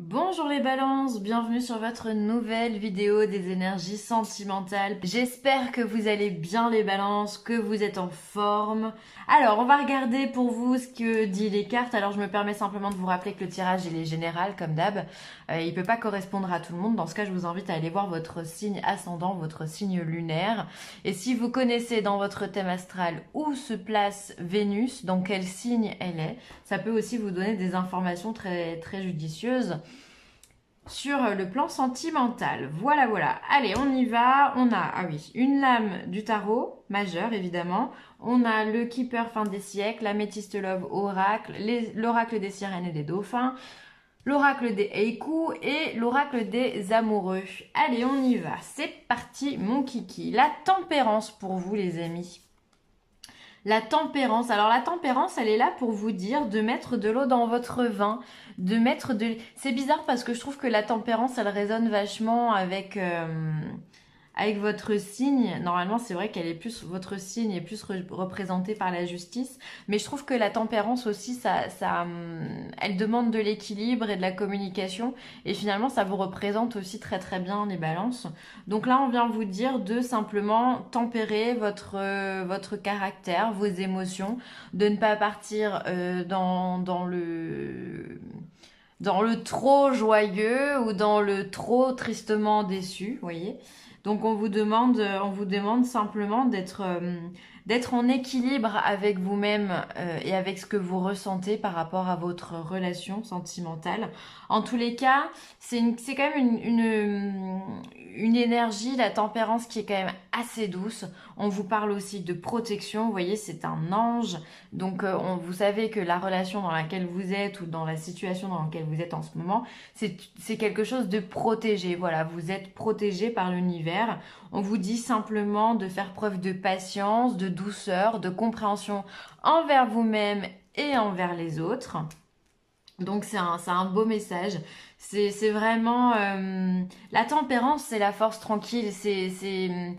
Bonjour les balances, bienvenue sur votre nouvelle vidéo des énergies sentimentales. J'espère que vous allez bien les balances, que vous êtes en forme. Alors on va regarder pour vous ce que dit les cartes. Alors je me permets simplement de vous rappeler que le tirage il est général comme d'hab. Il peut pas correspondre à tout le monde. Dans ce cas je vous invite à aller voir votre signe ascendant, votre signe lunaire. Et si vous connaissez dans votre thème astral où se place Vénus, dans quel signe elle est, ça peut aussi vous donner des informations très judicieuses sur le plan sentimental. Voilà, voilà. Allez, on y va. On a, ah oui, une lame du tarot, majeure évidemment. On a le Keeper fin des siècles, l'améthyste love oracle, l'oracle des sirènes et des dauphins, l'oracle des Heiku et l'oracle des amoureux. Allez, on y va. C'est parti, mon kiki. La tempérance pour vous, les amis. La tempérance. Alors la tempérance, elle est là pour vous dire de mettre de l'eau dans votre vin, de mettre de... C'est bizarre parce que je trouve que la tempérance, elle résonne vachement avec votre signe. Normalement, c'est vrai qu'elle est plus, votre signe est plus représenté par la justice, mais je trouve que la tempérance aussi, elle demande de l'équilibre et de la communication, et finalement, ça vous représente aussi très bien les balances. Donc là, on vient vous dire de simplement tempérer votre caractère, vos émotions, de ne pas partir dans le trop joyeux ou dans le trop tristement déçu, vous voyez. Donc on vous demande simplement d'être en équilibre avec vous-même et avec ce que vous ressentez par rapport à votre relation sentimentale. En tous les cas, c'est quand même une énergie, la tempérance qui est quand même assez douce. On vous parle aussi de protection, vous voyez, c'est un ange. Donc vous savez que la relation dans laquelle vous êtes ou dans la situation dans laquelle vous êtes en ce moment, c'est quelque chose de protégé. Voilà, vous êtes protégé par l'univers. On vous dit simplement de faire preuve de patience, de douceur, de compréhension envers vous-même et envers les autres. Donc c'est un beau message. C'est vraiment la tempérance, c'est la force tranquille. C'est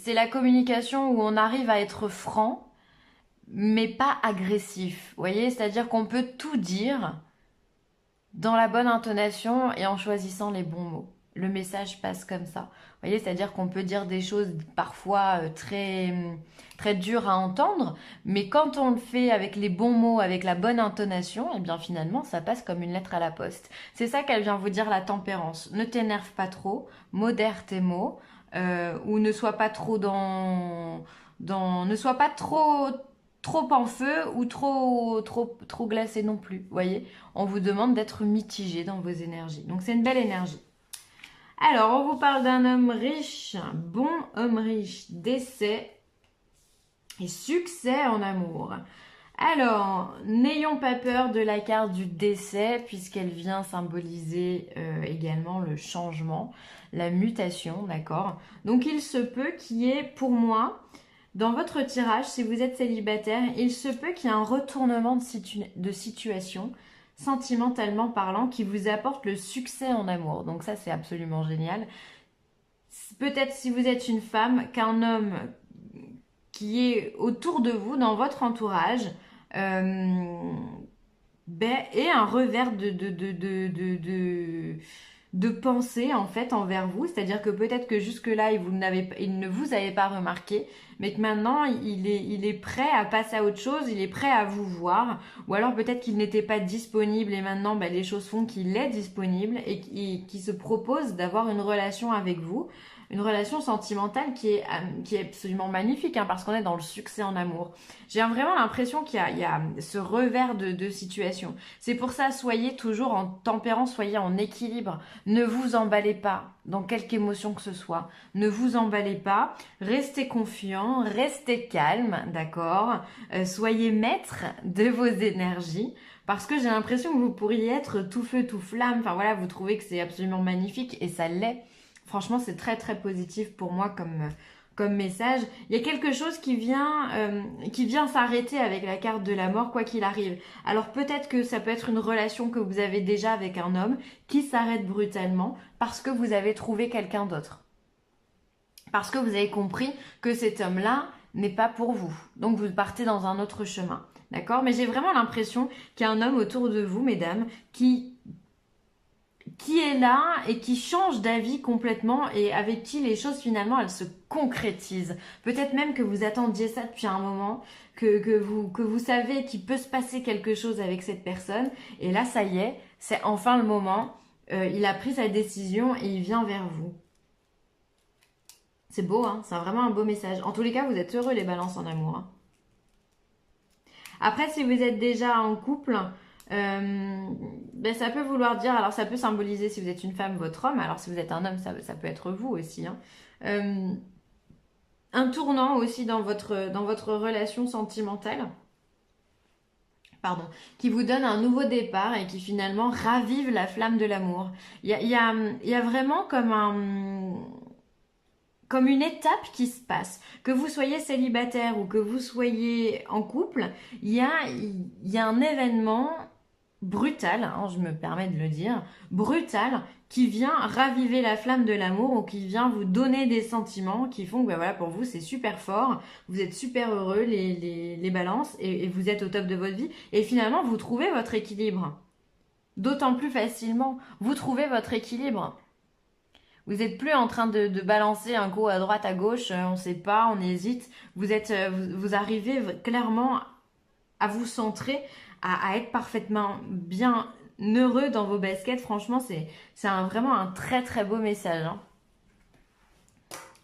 la communication où on arrive à être franc, mais pas agressif. Vous voyez, c'est-à-dire qu'on peut tout dire dans la bonne intonation et en choisissant les bons mots. Le message passe comme ça. Vous voyez, c'est-à-dire qu'on peut dire des choses parfois très dures à entendre, mais quand on le fait avec les bons mots, avec la bonne intonation, eh bien finalement, ça passe comme une lettre à la poste. C'est ça qu'elle vient vous dire, la tempérance. Ne t'énerve pas trop, modère tes mots, ou ne sois pas trop ne sois pas trop en feu ou trop glacé non plus. Vous voyez, on vous demande d'être mitigé dans vos énergies. Donc c'est une belle énergie. Alors, on vous parle d'un homme riche, un bon homme riche, décès et succès en amour. Alors, n'ayons pas peur de la carte du décès puisqu'elle vient symboliser également le changement, la mutation, d'accord? Donc il se peut qu'il y ait pour moi, dans votre tirage, si vous êtes célibataire, il se peut qu'il y ait un retournement de situation, sentimentalement parlant, qui vous apporte le succès en amour. Donc ça, c'est absolument génial. Peut-être si vous êtes une femme, qu'un homme qui est autour de vous, dans votre entourage, ait un revers de pensée en fait envers vous, c'est-à-dire que peut-être que jusque-là il ne vous avait pas remarqué, mais que maintenant il est prêt à passer à autre chose, il est prêt à vous voir, ou alors peut-être qu'il n'était pas disponible et maintenant les choses font qu'il est disponible et qu'il se propose d'avoir une relation avec vous. Une relation sentimentale qui est absolument magnifique, hein, parce qu'on est dans le succès en amour. J'ai vraiment l'impression il y a ce revers de situation. C'est pour ça, soyez toujours en tempérance, soyez en équilibre. Ne vous emballez pas dans quelque émotion que ce soit. Ne vous emballez pas. Restez confiant, restez calme, d'accord? Soyez maître de vos énergies. Parce que j'ai l'impression que vous pourriez être tout feu, tout flamme. Enfin voilà, vous trouvez que c'est absolument magnifique et ça l'est. Franchement, c'est très positif pour moi comme message. Il y a quelque chose qui vient s'arrêter avec la carte de la mort, quoi qu'il arrive. Alors peut-être que ça peut être une relation que vous avez déjà avec un homme qui s'arrête brutalement parce que vous avez trouvé quelqu'un d'autre. Parce que vous avez compris que cet homme-là n'est pas pour vous. Donc vous partez dans un autre chemin. D'accord? Mais j'ai vraiment l'impression qu'il y a un homme autour de vous, mesdames, qui qui est là et qui change d'avis complètement et avec qui les choses finalement elles se concrétisent. Peut-être même que vous attendiez ça depuis un moment, que vous savez qu'il peut se passer quelque chose avec cette personne et là ça y est, c'est enfin le moment. Il a pris sa décision et il vient vers vous. C'est beau, hein, c'est vraiment un beau message. En tous les cas, vous êtes heureux les balances en amour, hein. Après, si vous êtes déjà en couple, ben, ça peut vouloir dire, alors ça peut symboliser si vous êtes une femme, votre homme, alors si vous êtes un homme, ça peut être vous aussi, hein. Euh, un tournant aussi dans votre relation sentimentale, pardon, qui vous donne un nouveau départ et qui finalement ravive la flamme de l'amour. Il y a vraiment comme une étape qui se passe. Que vous soyez célibataire ou que vous soyez en couple, il y a un événement brutal, hein, je me permets de le dire, brutal, qui vient raviver la flamme de l'amour ou qui vient vous donner des sentiments qui font que ben voilà, pour vous c'est super fort, vous êtes super heureux, les balances, et vous êtes au top de votre vie, et finalement vous trouvez votre équilibre. D'autant plus facilement, vous trouvez votre équilibre. Vous n'êtes plus en train de balancer un coup à droite, à gauche, on ne sait pas, on hésite. Vous arrivez clairement à vous centrer, à être parfaitement bien heureux dans vos baskets. Franchement, c'est vraiment un très très beau message, hein.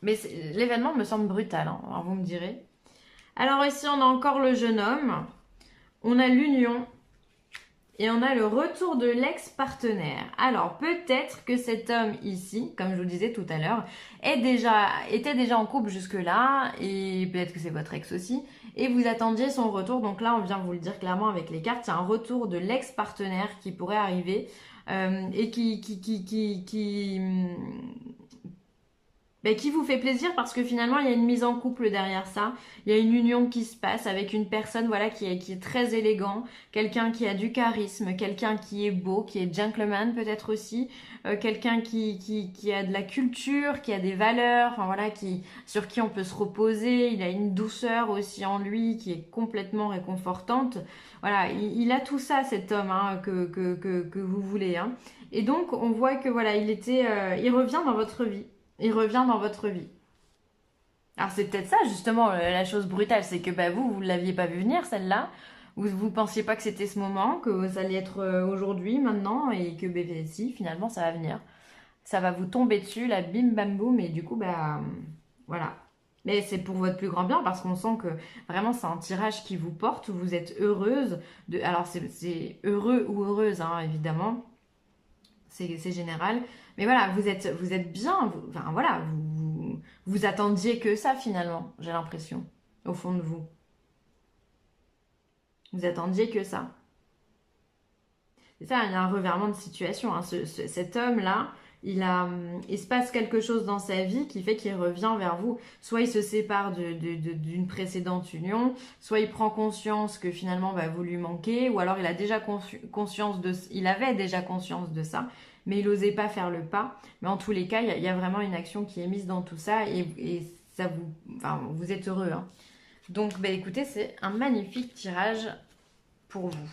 Mais l'événement me semble brutal, hein, alors vous me direz. Alors ici, on a encore le jeune homme. On a l'union. Et on a le retour de l'ex-partenaire. Alors, peut-être que cet homme ici, comme je vous le disais tout à l'heure, était déjà en couple jusque-là, et peut-être que c'est votre ex aussi, et vous attendiez son retour. Donc là, on vient vous le dire clairement avec les cartes, il y a un retour de l'ex-partenaire qui pourrait arriver, et qui vous fait plaisir parce que finalement il y a une mise en couple derrière ça, il y a une union qui se passe avec une personne voilà qui est très élégant, quelqu'un qui a du charisme, quelqu'un qui est beau, qui est gentleman peut-être aussi, quelqu'un qui a de la culture, qui a des valeurs, enfin voilà, sur qui on peut se reposer, il a une douceur aussi en lui qui est complètement réconfortante. Voilà, il a tout ça cet homme, hein, que vous voulez, hein. Et donc on voit que voilà, il revient dans votre vie. Il revient dans votre vie. Alors c'est peut-être ça justement la chose brutale, c'est que bah, vous ne l'aviez pas vu venir celle-là. Vous pensiez pas que c'était ce moment, que ça allait être aujourd'hui, maintenant, et que bah, si, finalement ça va venir. Ça va vous tomber dessus, la bim bam boum, et du coup, bah voilà. Mais c'est pour votre plus grand bien parce qu'on sent que vraiment c'est un tirage qui vous porte, où vous êtes heureuse. Alors c'est heureux ou heureuse, hein, évidemment. C'est général. Mais voilà, vous êtes bien. Enfin voilà, vous attendiez que ça finalement, j'ai l'impression, au fond de vous. Vous attendiez que ça. C'est ça, il y a un revirement de situation, hein. Cet homme-là, il se passe quelque chose dans sa vie qui fait qu'il revient vers vous. Soit il se sépare d'une précédente union, soit il prend conscience que finalement bah, vous lui manquez, ou alors il a déjà il avait déjà conscience de ça, mais il n'osait pas faire le pas. Mais en tous les cas, il y a vraiment une action qui est mise dans tout ça et ça vous êtes heureux, hein. Donc, bah, écoutez, c'est un magnifique tirage pour vous.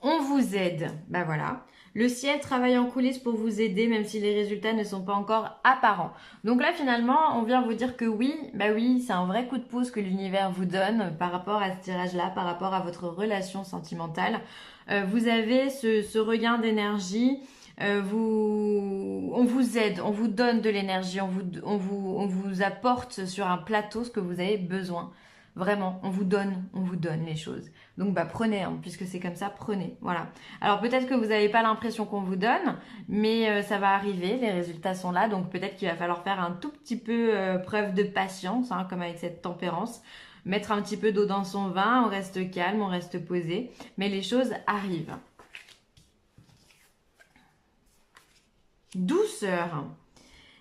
On vous aide, bah voilà. Le ciel travaille en coulisses pour vous aider, même si les résultats ne sont pas encore apparents. Donc là, finalement, on vient vous dire que oui, bah oui, c'est un vrai coup de pouce que l'univers vous donne par rapport à ce tirage-là, par rapport à votre relation sentimentale. Vous avez ce regain d'énergie. On vous aide, on vous donne de l'énergie, on vous apporte sur un plateau ce que vous avez besoin. Vraiment, on vous donne les choses. Donc bah prenez, hein, puisque c'est comme ça, prenez. Voilà. Alors peut-être que vous n'avez pas l'impression qu'on vous donne, mais ça va arriver, les résultats sont là, donc peut-être qu'il va falloir faire un tout petit peu preuve de patience, hein, comme avec cette tempérance. Mettre un petit peu d'eau dans son vin, on reste calme, on reste posé, mais les choses arrivent. Douceur.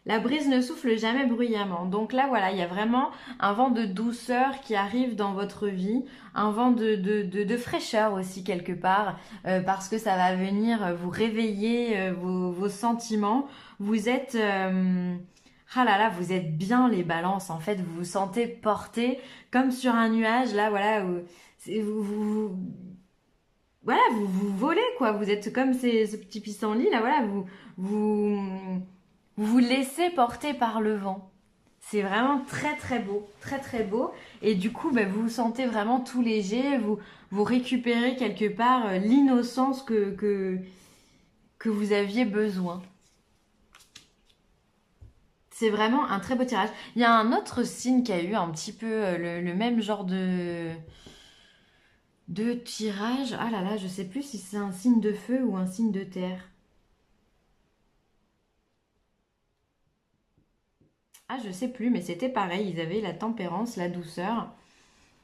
La brise ne souffle jamais bruyamment. Donc là, voilà, il y a vraiment un vent de douceur qui arrive dans votre vie, un vent de fraîcheur aussi quelque part, parce que ça va venir vous réveiller vos sentiments. Vous êtes... ah là là, vous êtes bien les balances, en fait, vous vous sentez porté comme sur un nuage, là, voilà, voilà, vous volez quoi. Vous êtes comme ce petit pissenlit là, voilà, vous, vous laissez porter par le vent. C'est vraiment très très beau, très très beau. Et du coup, bah, vous vous sentez vraiment tout léger, vous récupérez quelque part l'innocence que vous aviez besoin. C'est vraiment un très beau tirage. Il y a un autre signe qui a eu un petit peu le même genre de tirage. Ah là là, je sais plus si c'est un signe de feu ou un signe de terre. Ah, je sais plus, mais c'était pareil. Ils avaient la tempérance, la douceur.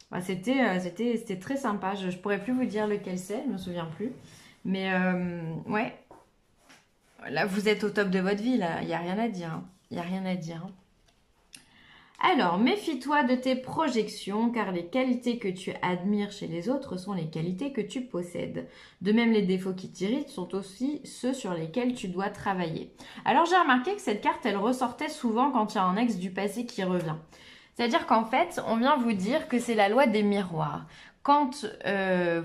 Bah, c'était très sympa. Je pourrais plus vous dire lequel c'est, je me souviens plus. Mais ouais, là vous êtes au top de votre vie, là. Il n'y a rien à dire, hein. Il n'y a rien à dire, hein. Alors, méfie-toi de tes projections, car les qualités que tu admires chez les autres sont les qualités que tu possèdes. De même, les défauts qui t'irritent sont aussi ceux sur lesquels tu dois travailler. Alors, j'ai remarqué que cette carte, elle ressortait souvent quand il y a un ex du passé qui revient. C'est-à-dire qu'en fait, on vient vous dire que c'est la loi des miroirs. Quand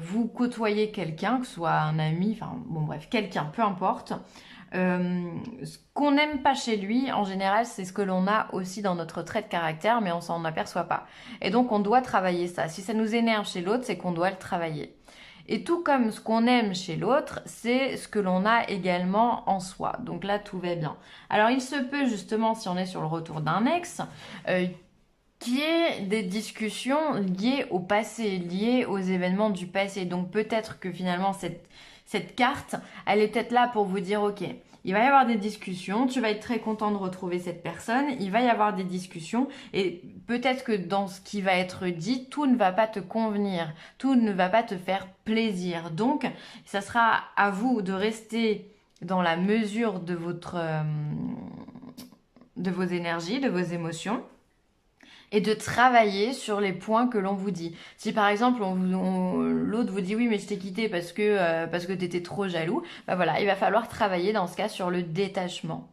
vous côtoyez quelqu'un, que ce soit un ami, enfin bon bref, quelqu'un, peu importe, ce qu'on n'aime pas chez lui, en général, c'est ce que l'on a aussi dans notre trait de caractère, mais on s'en aperçoit pas. Et donc, on doit travailler ça. Si ça nous énerve chez l'autre, c'est qu'on doit le travailler. Et tout comme ce qu'on aime chez l'autre, c'est ce que l'on a également en soi. Donc là, tout va bien. Alors, il se peut justement, si on est sur le retour d'un ex, qu'il y ait des discussions liées au passé, liées aux événements du passé. Donc peut-être que finalement cette carte, elle est peut-être là pour vous dire, ok, il va y avoir des discussions, tu vas être très content de retrouver cette personne, il va y avoir des discussions et peut-être que dans ce qui va être dit, tout ne va pas te convenir, tout ne va pas te faire plaisir. Donc ça sera à vous de rester dans la mesure de de vos énergies, de vos émotions et de travailler sur les points que l'on vous dit. Si par exemple l'autre vous dit oui mais je t'ai quitté parce que t'étais trop jaloux, bah voilà, il va falloir travailler dans ce cas sur le détachement.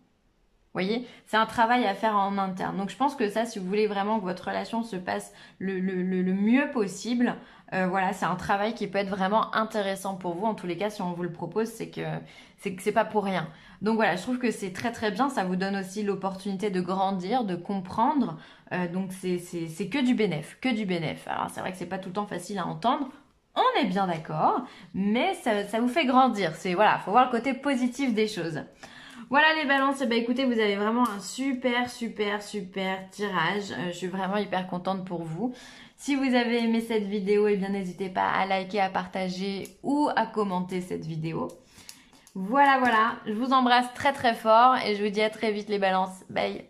Vous voyez, c'est un travail à faire en interne. Donc je pense que ça, si vous voulez vraiment que votre relation se passe le mieux possible, voilà, c'est un travail qui peut être vraiment intéressant pour vous. En tous les cas, si on vous le propose, c'est que c'est pas pour rien. Donc voilà, je trouve que c'est très très bien. Ça vous donne aussi l'opportunité de grandir, de comprendre. Donc c'est que du bénéf, que du bénéf. Alors c'est vrai que c'est pas tout le temps facile à entendre. On est bien d'accord, mais ça vous fait grandir. C'est voilà, faut voir le côté positif des choses. Voilà les balances, bah écoutez, vous avez vraiment un super tirage. Je suis vraiment hyper contente pour vous. Si vous avez aimé cette vidéo, eh bien n'hésitez pas à liker, à partager ou à commenter cette vidéo. Voilà, je vous embrasse très très fort et je vous dis à très vite les balances. Bye.